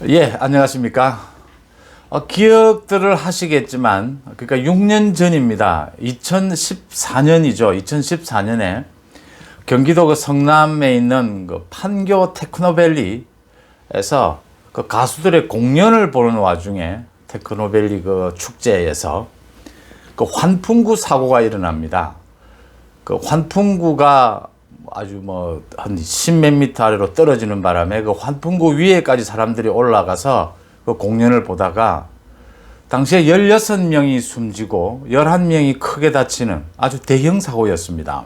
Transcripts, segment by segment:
예, 안녕하십니까. 기억들을 하시겠지만, 그러니까 6년 전입니다. 2014년이죠. 2014년에 경기도 그 성남에 있는 그 판교 테크노밸리에서 그 가수들의 공연을 보는 와중에 테크노밸리 그 축제에서 그 환풍구 사고가 일어납니다. 그 환풍구가 아주 한 10몇 미터 아래로 떨어지는 바람에 그 환풍구 위에까지 사람들이 올라가서 그 공연을 보다가 당시에 16명이 숨지고 11명이 크게 다치는 아주 대형 사고였습니다.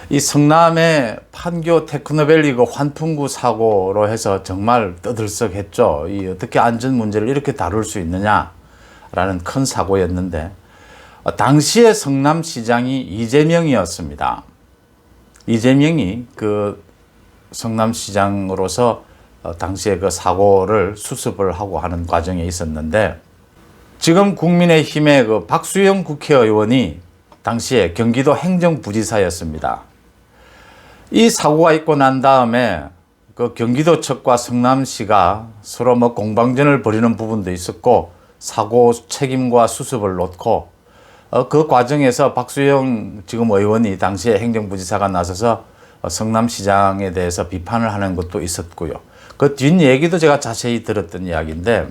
이 성남의 판교 테크노밸리 그 환풍구 사고로 해서 정말 떠들썩했죠. 이 어떻게 안전 문제를 이렇게 다룰 수 있느냐라는 큰 사고였는데, 당시에 성남시장이 이재명이었습니다. 이재명이 그 성남시장으로서 당시에 그 사고를 수습을 하고 하는 과정에 있었는데, 지금 국민의힘의 그 박수영 국회의원이 당시에 경기도 행정부지사였습니다. 이 사고가 있고 난 다음에 그 경기도 측과 성남시가 서로 공방전을 벌이는 부분도 있었고, 사고 책임과 수습을 놓고 그 과정에서 박수영 지금 의원이 당시에 행정부지사가 나서서 성남시장에 대해서 비판을 하는 것도 있었고요. 그 뒷얘기도 제가 자세히 들었던 이야기인데,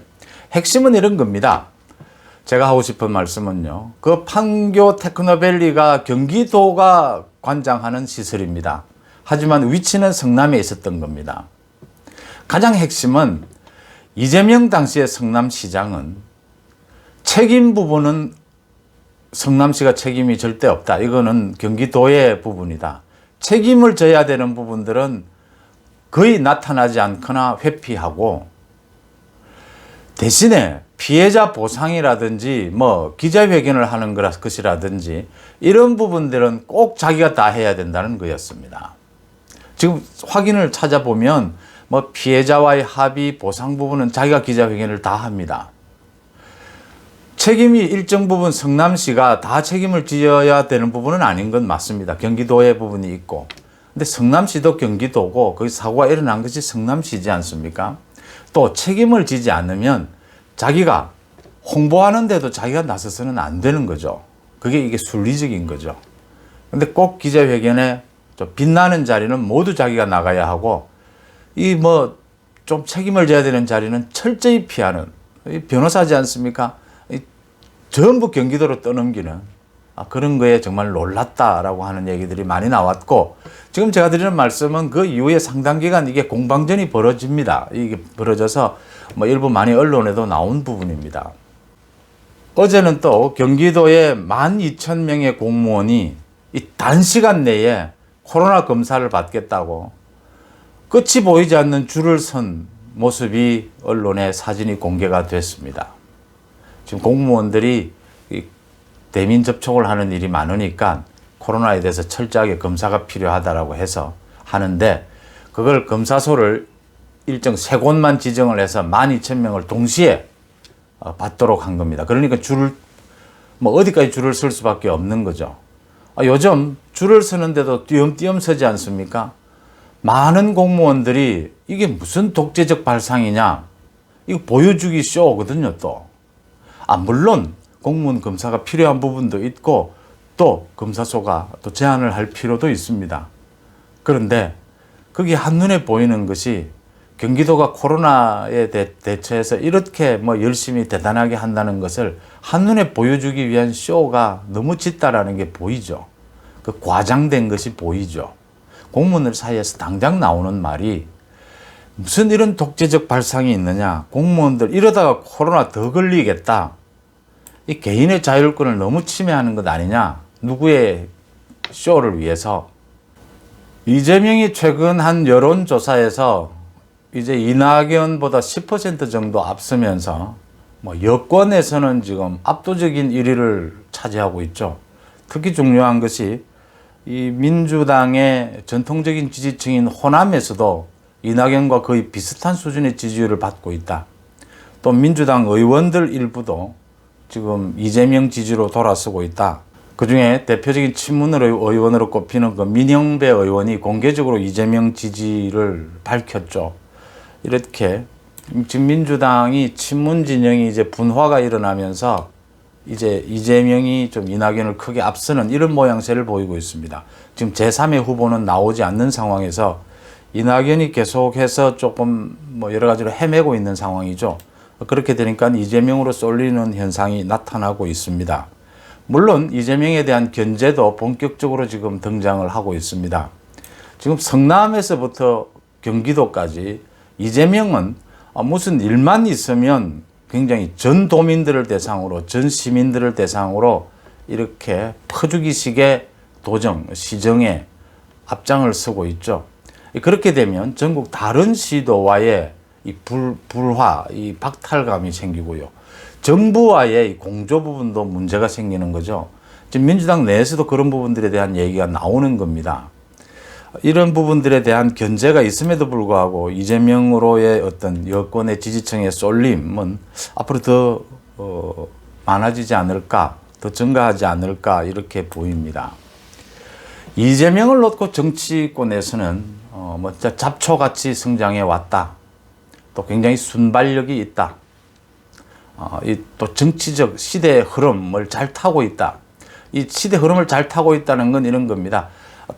핵심은 이런 겁니다. 제가 하고 싶은 말씀은요, 그 판교 테크노밸리가 경기도가 관장하는 시설입니다. 하지만 위치는 성남에 있었던 겁니다. 가장 핵심은 이재명 당시의 성남시장은 책임 부분은 성남시가 책임이 절대 없다. 이거는 경기도의 부분이다. 책임을 져야 되는 부분들은 거의 나타나지 않거나 회피하고, 대신에 피해자 보상이라든지 기자회견을 하는 것이라든지 이런 부분들은 꼭 자기가 다 해야 된다는 거였습니다. 지금 확인을 찾아보면 피해자와의 합의, 보상 부분은 자기가 기자회견을 다 합니다. 책임이 일정 부분 성남시가 다 책임을 지어야 되는 부분은 아닌 건 맞습니다. 경기도의 부분이 있고. 근데 성남시도 경기도고 거기 사고가 일어난 것이 성남시지 않습니까? 또 책임을 지지 않으면 자기가 홍보하는데도 자기가 나서서는 안 되는 거죠. 이게 순리적인 거죠. 근데 꼭 기자회견에 좀 빛나는 자리는 모두 자기가 나가야 하고, 좀 책임을 져야 되는 자리는 철저히 피하는, 변호사지 않습니까? 전부 경기도로 떠넘기는 그런 거에 정말 놀랐다라고 하는 얘기들이 많이 나왔고, 지금 제가 드리는 말씀은 그 이후에 상당 기간 이게 공방전이 벌어집니다. 이게 벌어져서 일부 많이 언론에도 나온 부분입니다. 어제는 또 경기도의 12,000명의 공무원이 이 단시간 내에 코로나 검사를 받겠다고 끝이 보이지 않는 줄을 선 모습이 언론에 사진이 공개가 됐습니다. 지금 공무원들이 대민 접촉을 하는 일이 많으니까 코로나에 대해서 철저하게 검사가 필요하다고 해서 하는데, 그걸 검사소를 일정 3곳만 지정을 해서 12,000명을 동시에 받도록 한 겁니다. 그러니까 어디까지 줄을 설 수밖에 없는 거죠. 요즘 줄을 서는데도 띄엄띄엄 서지 않습니까? 많은 공무원들이 이게 무슨 독재적 발상이냐, 이거 보여주기 쇼거든요. 또 물론 공무원 검사가 필요한 부분도 있고, 또 검사소가 또 제한을 할 필요도 있습니다. 그런데 거기 한눈에 보이는 것이 경기도가 코로나에 대처해서 이렇게 열심히 대단하게 한다는 것을 한눈에 보여주기 위한 쇼가 너무 짙다라는 게 보이죠. 그 과장된 것이 보이죠. 공무원들 사이에서 당장 나오는 말이, 무슨 이런 독재적 발상이 있느냐, 공무원들 이러다가 코로나 더 걸리겠다, 이 개인의 자율권을 너무 침해하는 것 아니냐, 누구의 쇼를 위해서. 이재명이 최근 한 여론조사에서 이제 이낙연보다 10% 정도 앞서면서 여권에서는 지금 압도적인 1위를 차지하고 있죠. 특히 중요한 것이 이 민주당의 전통적인 지지층인 호남에서도 이낙연과 거의 비슷한 수준의 지지율을 받고 있다. 또 민주당 의원들 일부도 지금 이재명 지지로 돌아서고 있다. 그중에 대표적인 친문으로 의원으로 꼽히는 그 민영배 의원이 공개적으로 이재명 지지를 밝혔죠. 이렇게 지금 민주당이 친문 진영이 이제 분화가 일어나면서 이제 이재명이 좀 이낙연을 크게 앞서는 이런 모양새를 보이고 있습니다. 지금 제3의 후보는 나오지 않는 상황에서 이낙연이 계속해서 조금 뭐 여러 가지로 헤매고 있는 상황이죠. 그렇게 되니까 이재명으로 쏠리는 현상이 나타나고 있습니다. 물론 이재명에 대한 견제도 본격적으로 지금 등장을 하고 있습니다. 지금 성남에서부터 경기도까지 이재명은 무슨 일만 있으면 굉장히 전 도민들을 대상으로, 전 시민들을 대상으로 이렇게 퍼주기식의 도정, 시정에 앞장을 서고 있죠. 그렇게 되면 전국 다른 시도와의 이 불화, 이 박탈감이 생기고요. 정부와의 이 공조 부분도 문제가 생기는 거죠. 지금 민주당 내에서도 그런 부분들에 대한 얘기가 나오는 겁니다. 이런 부분들에 대한 견제가 있음에도 불구하고 이재명으로의 어떤 여권의 지지층의 쏠림은 앞으로 더 많아지지 않을까, 더 증가하지 않을까 이렇게 보입니다. 이재명을 놓고 정치권에서는 뭐 잡초같이 성장해 왔다. 또 굉장히 순발력이 있다. 또 정치적 시대의 흐름을 잘 타고 있다. 이 시대 흐름을 잘 타고 있다는 건 이런 겁니다.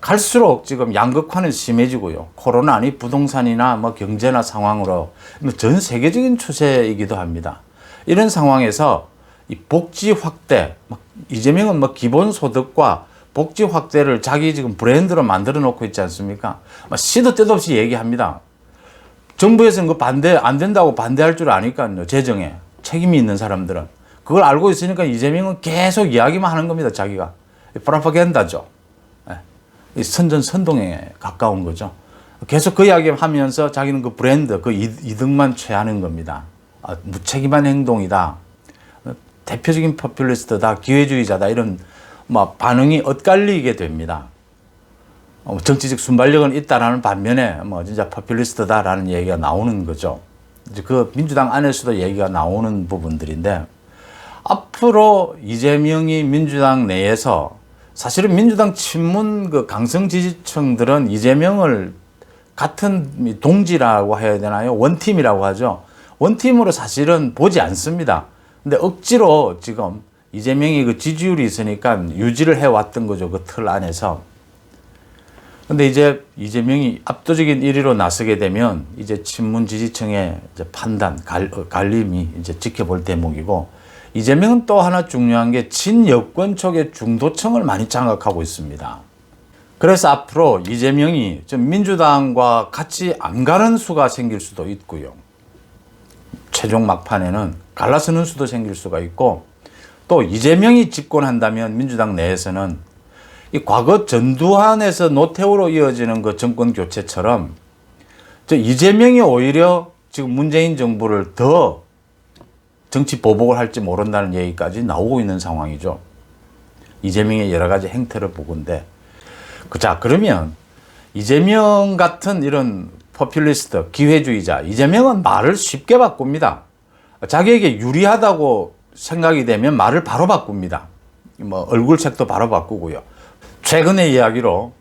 갈수록 지금 양극화는 심해지고요. 코로나니 부동산이나 뭐 경제나 상황으로 전 세계적인 추세이기도 합니다. 이런 상황에서 이 복지 확대, 이재명은 뭐 기본소득과 복지 확대를 자기 지금 브랜드로 만들어 놓고 있지 않습니까? 시도 때도 없이 얘기합니다. 정부에서는 그 반대, 안 된다고 반대할 줄 아니까요. 재정에. 책임이 있는 사람들은. 그걸 알고 있으니까 이재명은 계속 이야기만 하는 겁니다. 자기가. 프로파간다죠. 선전선동에 가까운 거죠. 계속 그 이야기 하면서 자기는 그 브랜드, 그 이득만 취하는 겁니다. 무책임한 행동이다. 대표적인 포퓰리스트다. 기회주의자다. 이런 반응이 엇갈리게 됩니다. 정치적 순발력은 있다라는 반면에 진짜 포퓰리스트다라는 얘기가 나오는 거죠. 이제 그 민주당 안에서도 얘기가 나오는 부분들인데 앞으로 이재명이 민주당 내에서 사실은 민주당 친문 그 강성 지지층들은 이재명을 같은 동지라고 해야 되나요? 원팀이라고 하죠. 원팀으로 사실은 보지 않습니다. 근데 억지로 지금 이재명이 그 지지율이 있으니까 유지를 해왔던 거죠. 그 틀 안에서. 근데 이제 이재명이 압도적인 1위로 나서게 되면 이제 친문 지지층의 이제 판단, 갈림이 이제 지켜볼 대목이고 이재명은 또 하나 중요한 게 친여권 쪽의 중도층을 많이 장악하고 있습니다. 그래서 앞으로 이재명이 좀 민주당과 같이 안 가는 수가 생길 수도 있고요. 최종 막판에는 갈라서는 수도 생길 수가 있고 또 이재명이 집권한다면 민주당 내에서는 이 과거 전두환에서 노태우로 이어지는 그 정권 교체처럼 이재명이 오히려 지금 문재인 정부를 더 정치 보복을 할지 모른다는 얘기까지 나오고 있는 상황이죠. 이재명의 여러 가지 행태를 보건데. 자, 그러면 이재명 같은 이런 포퓰리스트, 기회주의자, 이재명은 말을 쉽게 바꿉니다. 자기에게 유리하다고 생각이 되면 말을 바로 바꿉니다. 얼굴색도 바로 바꾸고요. 최근의 이야기로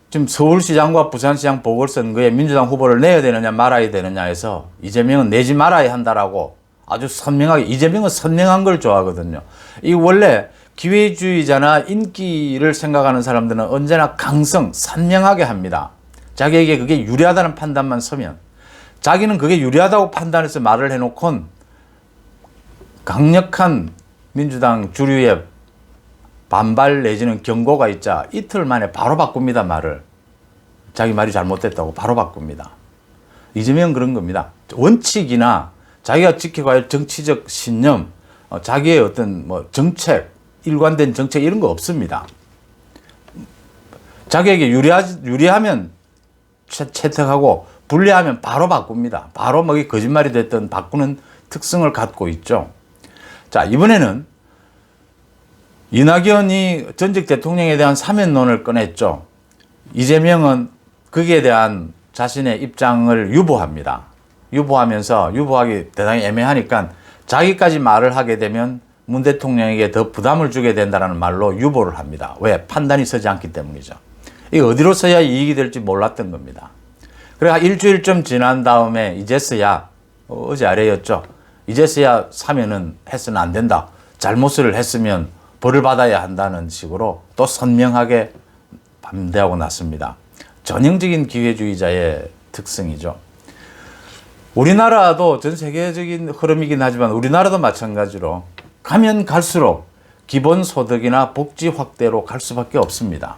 지금 서울시장과 부산시장 보궐선거에 민주당 후보를 내야 되느냐 말아야 되느냐 해서 이재명은 내지 말아야 한다라고 아주 선명하게, 이재명은 선명한 걸 좋아하거든요. 이 원래 기회주의자나 인기를 생각하는 사람들은 언제나 강성, 선명하게 합니다. 자기에게 그게 유리하다는 판단만 서면 자기는 그게 유리하다고 판단해서 말을 해놓곤 강력한 민주당 주류의 반발 내지는 경고가 있자 이틀 만에 바로 바꿉니다. 말을. 자기 말이 잘못됐다고 바로 바꿉니다. 이재명은 그런 겁니다. 원칙이나 자기가 지켜가야 할 정치적 신념, 자기의 어떤 정책, 일관된 정책 이런 거 없습니다. 자기에게 유리하면 채택하고 불리하면 바로 바꿉니다. 바로 거짓말이 됐든 바꾸는 특성을 갖고 있죠. 자, 이번에는 이낙연이 전직 대통령에 대한 사면론을 꺼냈죠. 이재명은 거기에 대한 자신의 입장을 유보합니다. 유보하기 대단히 애매하니까 자기까지 말을 하게 되면 문 대통령에게 더 부담을 주게 된다는 말로 유보를 합니다. 왜? 판단이 서지 않기 때문이죠. 이거 어디로 써야 이익이 될지 몰랐던 겁니다. 그래가 일주일쯤 지난 다음에 이제서야 어제 아래였죠. 이제서야 사면은 해서는 안 된다. 잘못을 했으면 벌을 받아야 한다는 식으로 또 선명하게 반대하고 났습니다. 전형적인 기회주의자의 특성이죠. 우리나라도 전 세계적인 흐름이긴 하지만 우리나라도 마찬가지로 가면 갈수록 기본소득이나 복지 확대로 갈 수밖에 없습니다.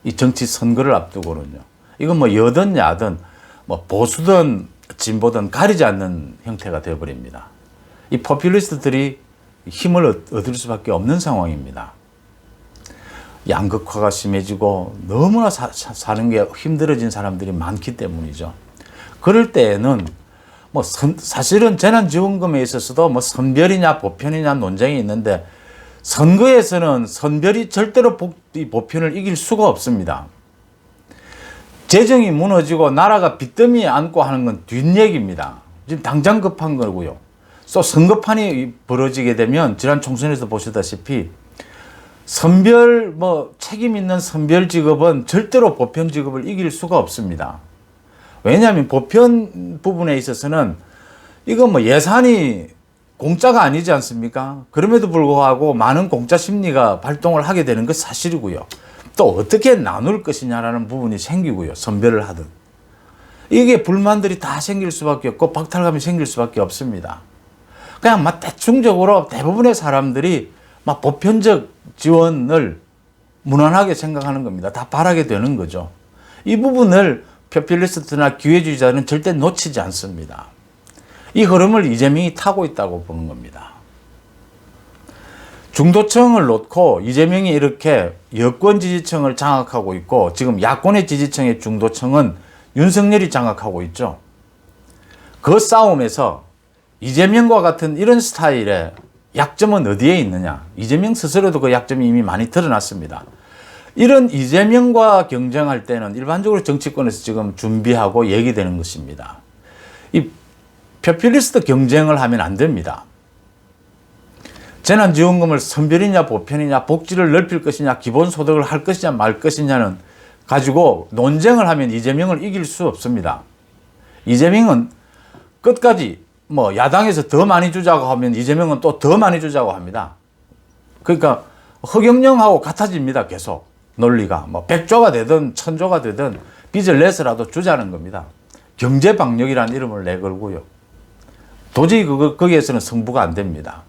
이 정치 선거를 앞두고는요. 이건 뭐 여든 야든 뭐 보수든 진보든 가리지 않는 형태가 되어버립니다. 이 포퓰리스트들이 힘을 얻을 수밖에 없는 상황입니다. 양극화가 심해지고 너무나 사는 게 힘들어진 사람들이 많기 때문이죠. 그럴 때에는 뭐 사실은 재난지원금에 있어서도 뭐 선별이냐 보편이냐 논쟁이 있는데 선거에서는 선별이 절대로 보편을 이길 수가 없습니다. 재정이 무너지고 나라가 빚더미에 앉고 하는 건 뒷얘기입니다. 지금 당장 급한 거고요. 또 선거판이 벌어지게 되면 지난 총선에서 보시다시피 선별 책임 있는 선별 직업은 절대로 보편 직업을 이길 수가 없습니다. 왜냐하면 보편 부분에 있어서는 이건 뭐 예산이 공짜가 아니지 않습니까? 그럼에도 불구하고 많은 공짜 심리가 발동을 하게 되는 것 사실이고요. 또 어떻게 나눌 것이냐라는 부분이 생기고요. 선별을 하든. 이게 불만들이 다 생길 수밖에 없고 박탈감이 생길 수밖에 없습니다. 그냥 막 대충적으로 대부분의 사람들이 막 보편적 지원을 무난하게 생각하는 겁니다. 다 바라게 되는 거죠. 이 부분을 포퓰리스트나 기회주의자는 절대 놓치지 않습니다. 이 흐름을 이재명이 타고 있다고 보는 겁니다. 중도층을 놓고 이재명이 이렇게 여권 지지층을 장악하고 있고 지금 야권의 지지층의 중도층은 윤석열이 장악하고 있죠. 그 싸움에서 이재명과 같은 이런 스타일의 약점은 어디에 있느냐? 이재명 스스로도 그 약점이 이미 많이 드러났습니다. 이런 이재명과 경쟁할 때는 일반적으로 정치권에서 지금 준비하고 얘기되는 것입니다. 이 포퓰리스트 경쟁을 하면 안 됩니다. 재난지원금을 선별이냐 보편이냐 복지를 넓힐 것이냐 기본소득을 할 것이냐 말 것이냐는 가지고 논쟁을 하면 이재명을 이길 수 없습니다. 이재명은 끝까지 야당에서 더 많이 주자고 하면 이재명은 또 더 많이 주자고 합니다. 그러니까 허경영하고 같아집니다. 계속 논리가 100조가 되든 1000조가 되든 빚을 내서라도 주자는 겁니다. 경제방역이라는 이름을 내걸고요. 도저히 거기에서는 승부가 안 됩니다.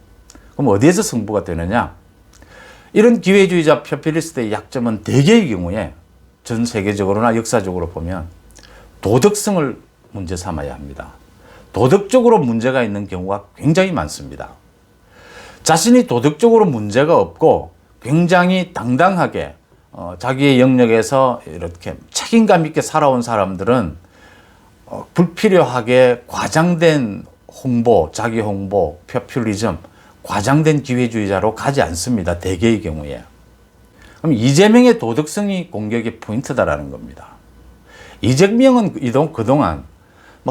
그럼 어디에서 승부가 되느냐? 이런 기회주의자 포퓰리스트의 약점은 대개의 경우에 전 세계적으로나 역사적으로 보면 도덕성을 문제 삼아야 합니다. 도덕적으로 문제가 있는 경우가 굉장히 많습니다. 자신이 도덕적으로 문제가 없고 굉장히 당당하게 자기의 영역에서 이렇게 책임감 있게 살아온 사람들은 불필요하게 과장된 홍보, 자기 홍보, 포퓰리즘, 과장된 기회주의자로 가지 않습니다. 대개의 경우에. 그럼 이재명의 도덕성이 공격의 포인트다라는 겁니다. 이재명은 그동안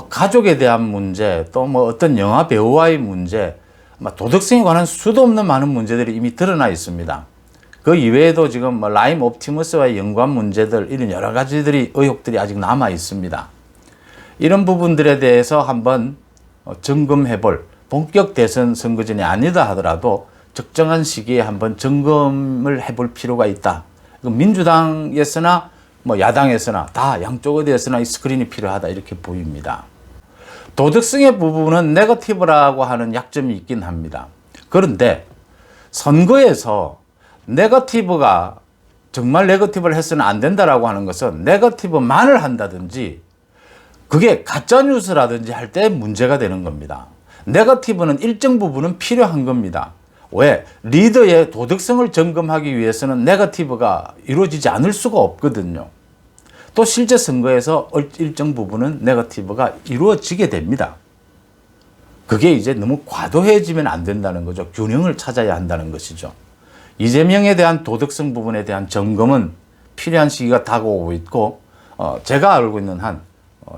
가족에 대한 문제, 또 어떤 영화 배우와의 문제, 도덕성에 관한 수도 없는 많은 문제들이 이미 드러나 있습니다. 그 이외에도 지금 라임 옵티머스와의 연관 문제들, 이런 여러 가지들이 의혹들이 아직 남아 있습니다. 이런 부분들에 대해서 한번 점검해볼, 본격 대선 선거전이 아니다 하더라도 적정한 시기에 한번 점검을 해볼 필요가 있다. 민주당에서나 야당에서나 다 양쪽 어디에서나 이 스크린이 필요하다 이렇게 보입니다. 도덕성의 부분은 네거티브라고 하는 약점이 있긴 합니다. 그런데 선거에서 네거티브가 정말 네거티브를 해서는 안 된다라고 하는 것은 네거티브만을 한다든지 그게 가짜뉴스라든지 할 때 문제가 되는 겁니다. 네거티브는 일정 부분은 필요한 겁니다. 왜? 리더의 도덕성을 점검하기 위해서는 네거티브가 이루어지지 않을 수가 없거든요. 또 실제 선거에서 일정 부분은 네거티브가 이루어지게 됩니다. 그게 이제 너무 과도해지면 안 된다는 거죠. 균형을 찾아야 한다는 것이죠. 이재명에 대한 도덕성 부분에 대한 점검은 필요한 시기가 다가오고 있고 제가 알고 있는 한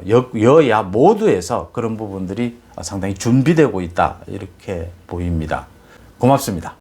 여야 모두에서 그런 부분들이 상당히 준비되고 있다 이렇게 보입니다. 고맙습니다.